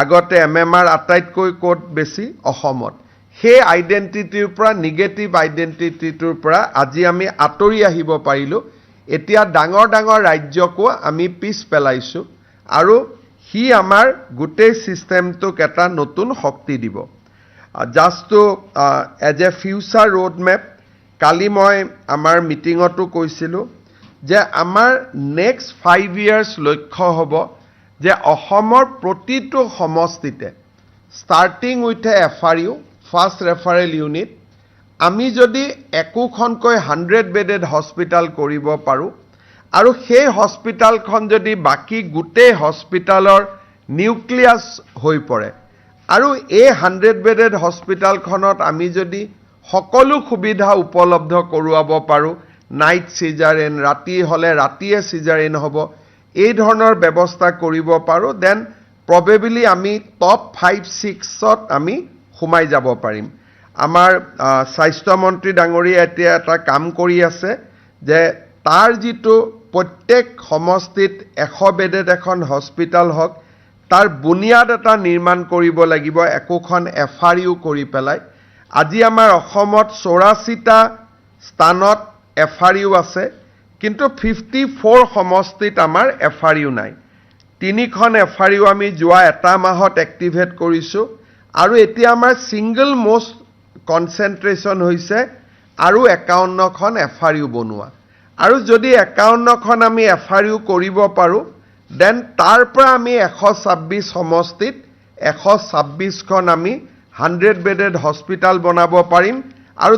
আগতে এমএমআৰ আটাইতকৈ কোড বেছি অসমত সেই আইডেন্টিটিৰ পৰা নেগেটিভ আইডেন্টিটিৰ পৰা আজি আমি আতৰি আহিব পাৰিলো এতিয়া ডাঙৰ ডাঙৰ ৰাজ্যকো আমি পিছ পেলাইছো আৰু হি আমাৰ গোটেই সিস্টেমটোক এটা নতুন শক্তি দিব just to as a future road map কালি মই আমাৰ মিটিংতো কৈছিলো যে আমাৰ নেক্সট 5 years লক্ষ্য হ'ব যে অসমৰ প্ৰতিটো সমষ্টিতে starting with a FRU first referral unit আমি যদি একোখনকৈ 100 bedded hospital কৰিব পাৰো আৰু সেই হস্পিটালখন যদি বাকি গোটেই হস্পিটালৰ নিউক্লিয়াস হৈ পৰে আৰু এই 100 bedded হস্পিটালখনত আমি যদি সকলো সুবিধা উপলব্ধ কৰোৱাব পাৰো নাইট সিজাৰেন ৰাতি হলে ৰাতিয়ে সিজাৰেন হ'ব এই ধৰণৰ ব্যৱস্থা কৰিব পাৰো দেন প্ৰবেবলি আমি টপ 5-6ত আমি সোমাই যাব পাৰিম আমাৰ স্বাস্থ্য মন্ত্ৰী ডাঙৰীয়া এতিয়া এটা কাম কৰি আছে যে তাৰ যিটো প্ৰত্যেক সমষ্টিত 100 বেডেড এখন হস্পিটাল হক তাৰ বুনিয়াদ এটা নিৰ্মাণ কৰিব লাগিব একোখন এফআৰইউ কৰি পেলাই আজি আমাৰ অসমত 84টা স্থানত এফআৰইউ আছে কিন্তু 54 সমষ্টিত আমাৰ এফআৰইউ নাই তিনিখন এফআৰইউ আমি যোৱা এটা মাহত এক্টিভেট কৰিছো আৰু এতিয়া আমাৰ সিঙ্গল মোস্ট কনসেন্ট্ৰেশন হৈছে আৰু 51খন এফআৰইউ বনোৱা আৰু যদি 51খন আমি এফআৰইউ কৰিব পাৰো দেন তাৰ পৰা আমি 126 সমষ্টিত 126খন আমি 100 বেডেড হস্পিটাল বনাব পাৰিম আৰু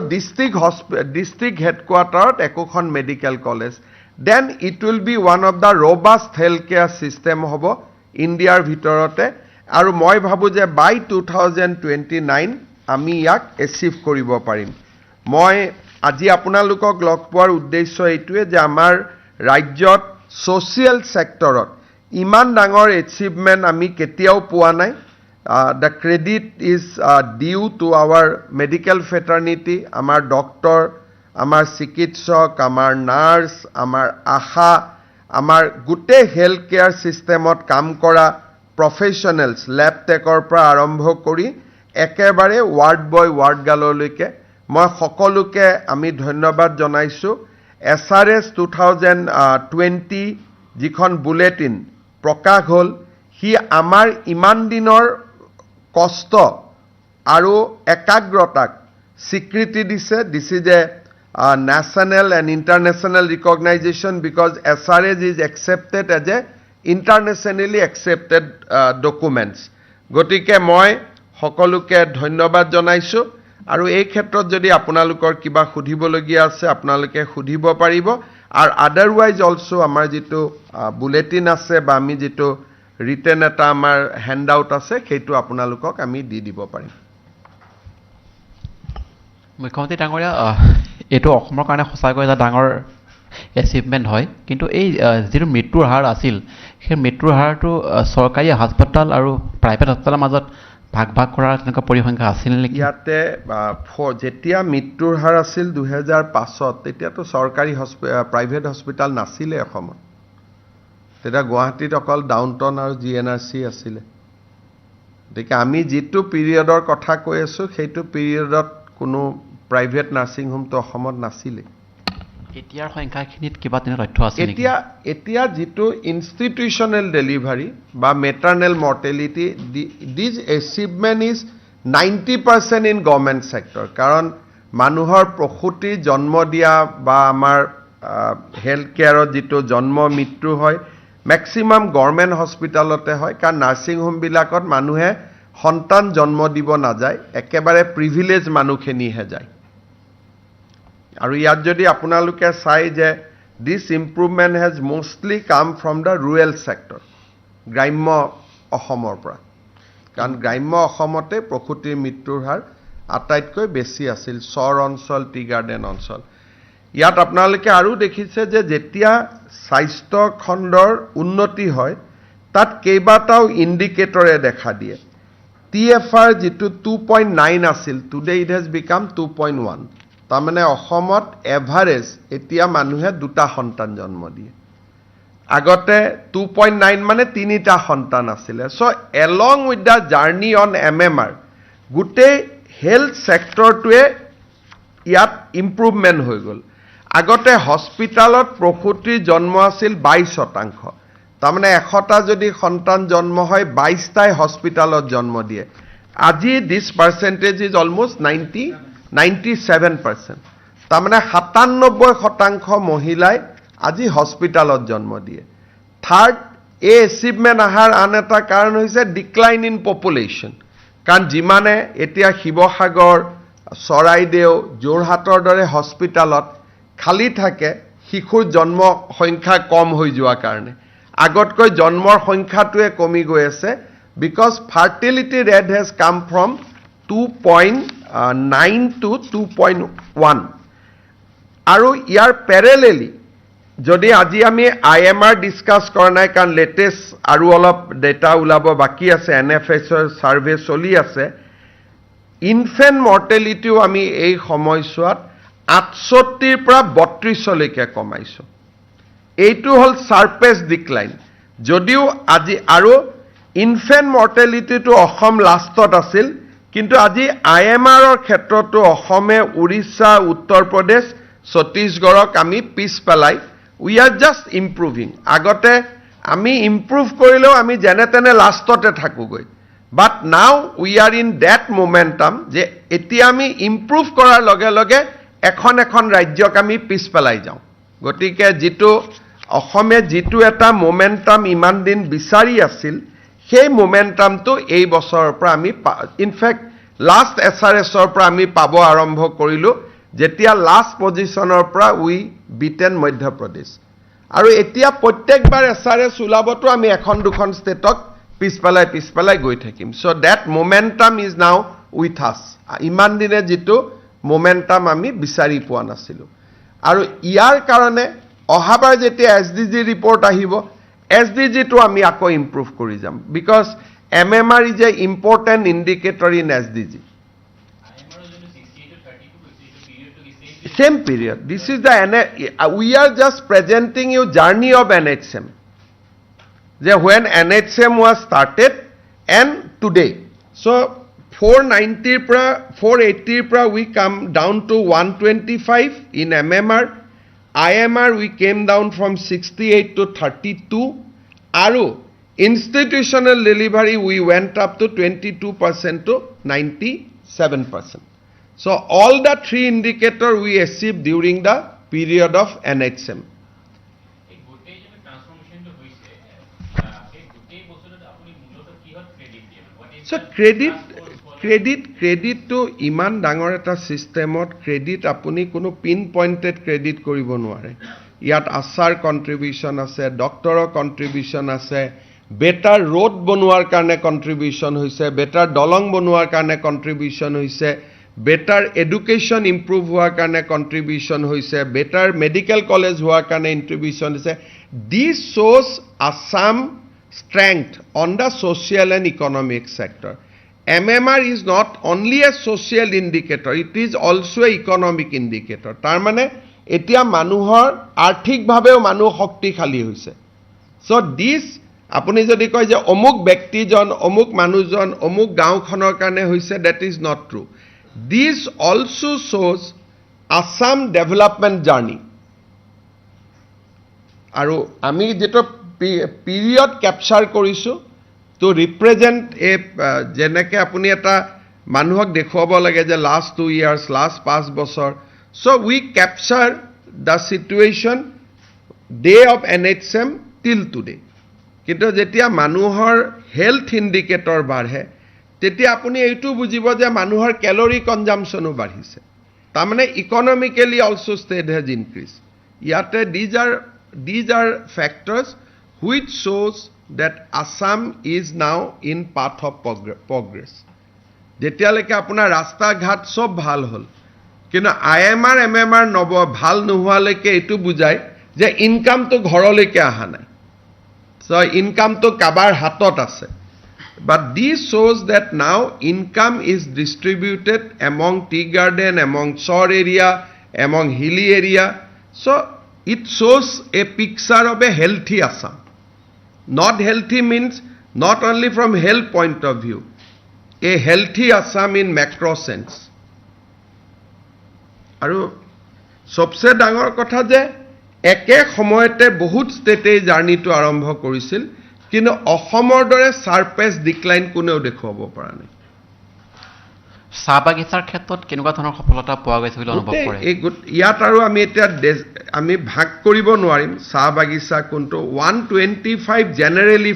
ডিস্ট্ৰিক্ট হেডকোৱাৰ্টাৰত একোখন medical college, then it will be one of the robust healthcare system হ'ব ইণ্ডিয়াৰ ভিতৰতে। আৰু মই ভাবো যে by 2029 আমি ইয়াক এচিভ কৰিব পাৰিম। মই আজি আপোনালোকক লগ পোৱাৰ উদ্দেশ্য এইটোৱে যে আমাৰ ৰাজ্যত ছ'চিয়েল ছেক্টৰত ইমান ডাঙৰ এচিভমেণ্ট আমি কেতিয়াও পোৱা নাই। The credit is due to our medical fraternity, আমাৰ ডক্টৰ, আমাৰ চিকিৎসক, আমাৰ নাৰ্ছ, আমাৰ আশা, আমাৰ গোটেই হেল্থ কেয়াৰ ছিষ্টেমত কাম কৰা প্ৰফেশ্যনেলছ, লেব টেকৰ পৰা আৰম্ভ কৰি একেবাৰে ৱাৰ্ড বয় ৱাৰ্ড গাৰ্ললৈকে মই সকলোকে আমি ধন্যবাদ জনাইছোঁ। SRS 2020 যিখন বুলেটিন প্ৰকাশ হ'ল, সি আমাৰ ইমান দিনৰ কষ্ট আৰু একাগ্ৰতাক স্বীকৃতি দিছে। This is a national and international recognition because SRS is accepted as a internationally accepted documents. গতিকে মই সকলোকে ধন্যবাদ জনাইছোঁ আৰু এই ক্ষেত্ৰত যদি আপোনালোকৰ কিবা সুধিবলগীয়া আছে আপোনালোকে সুধিব পাৰিব। আৰু আদাৰৱাইজ অলছো আমাৰ যিটো বুলেটিন আছে বা আমি যিটো ৰিটেন এটা আমাৰ হেণ্ড আউট আছে সেইটো আপোনালোকক আমি দি দিব পাৰিম। মুখ্যমন্ত্ৰী ডাঙৰীয়া, এইটো অসমৰ কাৰণে সঁচাকৈ এটা ডাঙৰ এচিভমেণ্ট হয়, কিন্তু এই যিটো মৃত্যুৰ হাৰ আছিল সেই মৃত্যুৰ হাৰটো চৰকাৰী হাস্পতাল আৰু প্ৰাইভেট হস্পিটেলৰ মাজত ভাগ কৰাৰ তেনেকুৱা পৰিসংখ্যা আছিল নেকি? ইয়াতে যেতিয়া মৃত্যুৰ হাৰ আছিল 2005 তেতিয়াতো চৰকাৰী প্ৰাইভেট হস্পিটেল নাছিলে অসমত। তেতিয়া গুৱাহাটীত অকল ডাউনটাউন আৰু GNRC আছিলে। গতিকে আমি যিটো পিৰিয়ডৰ কথা কৈ আছোঁ সেইটো পিৰিয়ডত কোনো প্ৰাইভেট নাৰ্ছিং হোমটো অসমত নাছিলে। এতিয়াৰ সংখ্যাখিনিত কিবা তেনে তথ্য আছে নেকি? এতিয়া যিটো ইনষ্টিটিউচনেল ডেলিভাৰী বা maternal mortality, this achievement is 90% in government sector. কাৰণ মানুহৰ প্ৰসূতি জন্ম দিয়া বা আমাৰ হেল্থ কেয়াৰত যিটো জন্ম মৃত্যু হয় মেক্সিমাম গভৰ্ণমেণ্ট হস্পিটেলতে হয়। কাৰণ নাৰ্ছিং হোমবিলাকত মানুহে সন্তান জন্ম দিব নাযায়, একেবাৰে প্ৰিভিলেজ মানুহখিনিহে যায়। আৰু ইয়াত যদি আপোনালোকে চাই যে দিছ ইম্প্ৰুভমেণ্ট হেজ মষ্টলি কাম ফ্ৰম দ্য ৰুৰেল ছেক্টৰ, গ্ৰাম্য অসমৰ পৰা। কাৰণ গ্ৰাম্য অসমতে প্ৰসূতিৰ মৃত্যুৰ হাৰ আটাইতকৈ বেছি আছিল, চৰ অঞ্চল, টি গাৰ্ডেন অঞ্চল। ইয়াত আপোনালোকে আৰু দেখিছে যে যেতিয়া স্বাস্থ্য খণ্ডৰ উন্নতি হয় তাত কেইবাটাও ইণ্ডিকেটৰে দেখা দিয়ে। TFR যিটো 2.9 আছিল, টুডে ইট হেজ বিকাম 2.1। তাৰমানে অসমত এভাৰেজ এতিয়া মানুহে 2টা সন্তান জন্ম দিয়ে। আগতে 2.9 মানে 3টা সন্তান আছিলে। So' along with the journey on MMR গোটেই হেল্থ ছেক্টৰটোৱে ইয়াত ইম্প্ৰুভমেণ্ট হৈ গ'ল। আগতে হস্পিটালত প্ৰসূতিৰ জন্ম আছিল 22%। তাৰমানে 100টা যদি সন্তান জন্ম হয় 22টাই হস্পিটালত জন্ম দিয়ে। আজি দিছ পাৰ্চেণ্টেজ ইজ অলমষ্ট 97%। তাৰমানে 97% মহিলাই আজি হস্পিটালত জন্ম দিয়ে। থাৰ্ড, এই এচিভমেণ্ট অহাৰ আন এটা কাৰণ হৈছে ডিক্লাইন ইন পপুলেশ্যন। কাৰণ যিমানে এতিয়া শিৱসাগৰ, চৰাইদেউ, যোৰহাটৰ দৰে হস্পিটালত খালী থাকে শিশুৰ জন্ম সংখ্যা কম হৈ যোৱাৰ কাৰণে। আগতকৈ জন্মৰ সংখ্যাটোৱে কমি গৈ আছে বিকজ ফাৰ্টিলিটি ৰেট হেজ কাম ফ্ৰম 2.9 to 2.1। আৰু ইয়াৰ পেৰেলেলি যদি আজি আমি IMR ডিছকাছ কৰা নাই কাৰণ লেটেষ্ট আৰু অলপ ডেটা ওলাব বাকী আছে, NFHৰ ছাৰ্ভে চলি আছে, ইনফেণ্ট মৰ্টেলিটিও আমি এই সময়ছোৱাত 68ৰ পৰা 32লৈকে কমাইছোঁ। এইটো হ'ল ছাৰ্পেষ্ট ডিক্লাইন। যদিও আজি আৰু ইনফেণ্ট মৰ্টেলিটিটো অসম লাষ্টত আছিল, কিন্তু আজি IMRৰ ক্ষেত্ৰতো অসমে উৰিষ্যা, উত্তৰ প্ৰদেশ, ছত্তীশগড়ক আমি পিছ পেলাই উই আৰ জাষ্ট ইম্প্ৰুভিং। আগতে আমি ইম্প্ৰুভ কৰিলেও আমি যেনে তেনে লাষ্টতে থাকোগৈ। But now we are in that momentum যে এতিয়া আমি ইম্প্ৰুভ কৰাৰ লগে লগে এখন এখন ৰাজ্যক আমি পিছ পেলাই যাওঁ। গতিকে যিটো অসমে যিটো এটা মোমেণ্টাম ইমান দিন বিচাৰি আছিল সেই মোমেণ্টামটো এই বছৰৰ পৰা আমি ইনফেক্ট লাষ্ট SRSৰ পৰা আমি পাব আৰম্ভ কৰিলো যেতিয়া লাষ্ট পজিশনৰ পৰা উই বিটেন মধ্য প্ৰদেশ আৰু এতিয়া প্ৰত্যেকবাৰ SRS ওলাবতো আমি এখন দুখন ষ্টেটক পিছপালাই গৈ থাকিম so that momentum is now with us ইমান দিনে যেটো মোমেন্টাম আমি বিচাৰি পোৱা নাছিলো আৰু ইয়াৰ কাৰণে অহাবাৰ যেতিয়া SDG ৰিপৰ্ট আহিব SDG টো আমি আকৌ ইমপ্ৰুভ কৰি যাম because MMR is a important indicator in SDG. Same period. This is the we are just presenting you journey of NHM. When NHM was started and today. So 490 pra 480 pra we come down to 125 in MMR. IMR we came down from 68 to 32. Aru institutional delivery we went up to 22% to 97%. So all the three indicators we achieved during the period of NHM. So credit to iman dangor eta systemot credit apuni kono pinpointed credit koribo nware. Yat asar contribution ase, doctor contribution ase, better road bonuar karne contribution hoise, better dolong bonuar karne contribution hoise, better education improve hoar karne contribution hoise, better medical college hoar karne contribution hoise. This shows Assam strength on the social and economic sector. MMR is not only a social indicator, it is also an economic indicator. Tar mane etia manuhor arthik bhabeo manu shaktiশালী hoise. So this আপুনি যদি কয় যে অমুক ব্যক্তিজন অমুক মানুহজন অমুক গাঁওখনৰ কাৰণে হৈছে that is not true. This also shows Assam development journey. আৰু আমি যেটো পিৰিয়ড ক্যাপচাৰ কৰিছো to represent a যেনেকে আপুনি এটা মানুহক দেখুৱাব লাগে যে last 2 years last 5 বছৰ so we capture the situation day of NHM till today. কিন্তু যেতিয়া মানুহৰ হেলথ ইন্ডিকেটৰ বাঢ়ে তেতিয়া আপুনি এইটো বুজিব যে মানুহৰ ক্যালোৰি কনজাম্পশনো বাঢ়িছে তাৰ মানে economically also state has increased. ইয়াতে these are factors which shows that Assam is now in path of progress. যেতিয়ালৈকে আপোনাৰ ৰাস্তা ঘাট সব ভাল হল কিন্তু IMR MMR নব ভাল নোহোৱালৈকে এইটো বুজায় যে ইনকাম তো ঘৰলৈকে আহা নাই. So income to kabar hatot ase. But this shows that now income is distributed among tea garden, among shore area, among hilly area. So it shows a picture of a healthy Assam. Not healthy means not only from health point of view. A healthy Assam in macro sense. Aru sobse dangor kotha je একে সময়তে বহুত ষ্টেটে জাৰ্নিটো আৰম্ভ কৰিছিল কিন্তু অসমৰ দৰে সাৰপেস decline কোনেও দেখুৱাব পৰা নাই চাহ বাগিচাৰ ক্ষেত্ৰত কেনেকুৱা ধৰণৰ সফলতা পোৱা গৈছে বুলি অনুভৱ কৰে ইয়াত আৰু আমি এতিয়া আমি ভাগ কৰিব নোৱাৰিম চাহ বাগিচা কোনটো 125 generally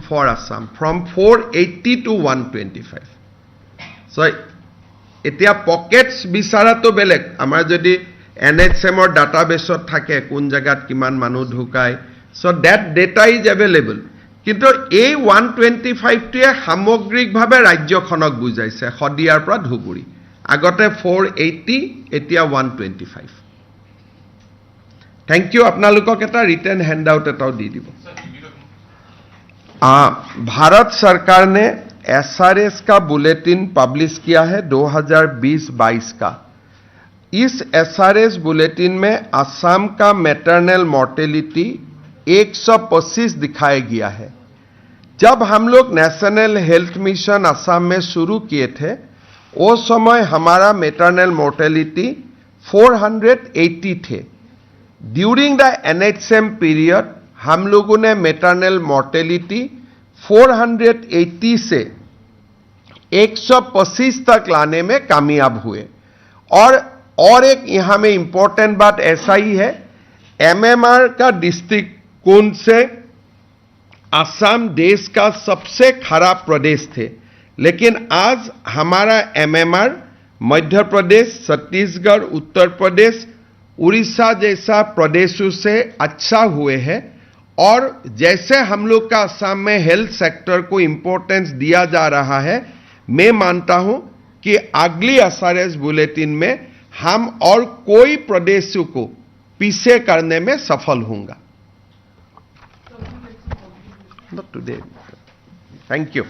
for Assam from 480 to 125 so এতিয়া পকেটস বিচাৰাটো বেলেগ আমাৰ যদি NHM or database থাকে কোন জায়গাত কিমান মানুহ ঢুকায় so that data is available কিন্তু এই 125 টিয়ে সামগ্ৰিকভাৱে ৰাজ্যখনক বুজাইছে খদিয়াৰ পৰা ধুবুৰী আগতে 480 এতিয়া 125 থ্যাংক ইউ আপোনালোকক এটা ৰিটেন হ্যান্ডআউট এটাও দি দিব भारत सरकार ने SRS का बुलेटिन पब्लिश किया है 2020-22 का इस SRS बुलेटिन में असम का मैटरनल मॉर्टेलिटी 125 दिखाया गया है जब हम लोग नेशनल हेल्थ मिशन असम में शुरू किए थे उस समय हमारा मैटरनल मॉर्टेलिटी 480 थे ड्यूरिंग द NHM पीरियड हम लोगों ने मैटरनल मॉर्टेलिटी 480 से 125 तक लाने में कामयाब हुए और एक यहां में इंपॉर्टेंट बात ऐसा ही है MMR का दृष्टिकोण से असम देश का सबसे खराब प्रदेश थे लेकिन आज हमारा MMR मध्य प्रदेश, छत्तीसगढ़, उत्तर प्रदेश, उड़ीसा जैसा प्रदेशों से अच्छा हुए हैं। और जैसे हम लोग का असम में हेल्थ सेक्टर को इंपॉर्टेंस दिया जा रहा है, मैं मानता हूं कि अगली SRS बुलेटिन में हम और कोई प्रदेशों को पीछे करने में सफल होंगे। Not today. Thank you.